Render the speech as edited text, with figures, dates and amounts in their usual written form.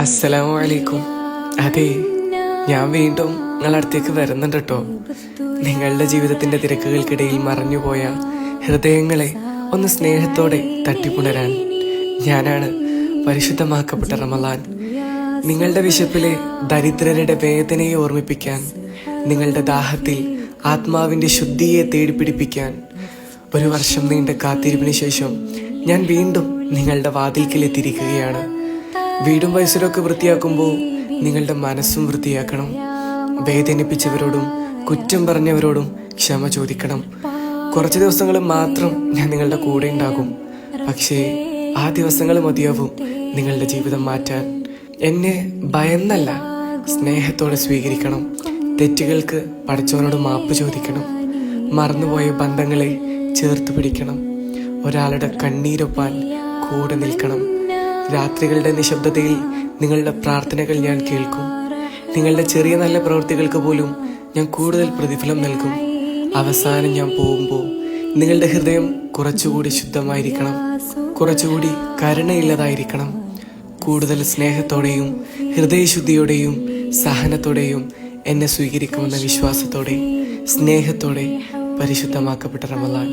അസ്സലാമു അലൈക്കും. അതെ, ഞാൻ വീണ്ടും നിങ്ങളുടെ അടുത്തേക്ക് വരുന്നുണ്ട് കേട്ടോ. നിങ്ങളുടെ ജീവിതത്തിന്റെ തിരക്കുകൾക്കിടയിൽ മറഞ്ഞുപോയ ഹൃദയങ്ങളെ ഒന്ന് സ്നേഹത്തോടെ തട്ടിപ്പുണരാൻ ഞാനാണ് പരിശുദ്ധമാക്കപ്പെട്ട റമളാൻ. നിങ്ങളുടെ വിശപ്പിലെ ദരിദ്രരുടെ വേദനയെ ഓർമ്മിപ്പിക്കാൻ, നിങ്ങളുടെ ദാഹത്തിൽ ആത്മാവിന്റെ ശുദ്ധിയെ തേടിപ്പിടിപ്പിക്കാൻ, 1 വർഷം നീണ്ട കാത്തിരിപ്പിന് ശേഷം ഞാൻ വീണ്ടും നിങ്ങളുടെ വാതിൽക്കലെത്തിയിരിക്കുകയാണ്. വീടും പരിസരമൊക്കെ വൃത്തിയാക്കുമ്പോൾ നിങ്ങളുടെ മനസ്സും വൃത്തിയാക്കണം. വേദനിപ്പിച്ചവരോടും കുറ്റം പറഞ്ഞവരോടും ക്ഷമ ചോദിക്കണം. കുറച്ച് ദിവസങ്ങൾ മാത്രം ഞാൻ നിങ്ങളുടെ കൂടെ ഉണ്ടാകും. പക്ഷേ ആ ദിവസങ്ങൾ മതിയാവും നിങ്ങളുടെ ജീവിതം മാറ്റാൻ. എന്നെ ഭയന്നല്ല, സ്നേഹത്തോടെ സ്വീകരിക്കണം. തെറ്റുകൾക്ക് പടച്ചവനോട് മാപ്പ് ചോദിക്കണം. മറന്നുപോയ ബന്ധങ്ങളെ ചേർത്ത് പിടിക്കണം. ഒരാളുടെ കണ്ണീരൊപ്പാൻ കൂടെ നിൽക്കണം. രാത്രികളുടെ നിശബ്ദതയിൽ നിങ്ങളുടെ പ്രാർത്ഥനകൾ ഞാൻ കേൾക്കും. നിങ്ങളുടെ ചെറിയ നല്ല പ്രവൃത്തികൾക്ക് പോലും ഞാൻ കൂടുതൽ പ്രതിഫലം നൽകും. അവസാനം ഞാൻ പോകുമ്പോൾ നിങ്ങളുടെ ഹൃദയം കുറച്ചുകൂടി ശുദ്ധമായിരിക്കണം, കുറച്ചുകൂടി കരുണയുള്ളതായിരിക്കണം. കൂടുതൽ സ്നേഹത്തോടെയും ഹൃദയശുദ്ധിയോടെയും സഹനത്തോടെയും എന്നെ സ്വീകരിക്കുമെന്ന വിശ്വാസത്തോടെ, സ്നേഹത്തോടെ പരിശുദ്ധമാക്കപ്പെട്ട റമളാൻ.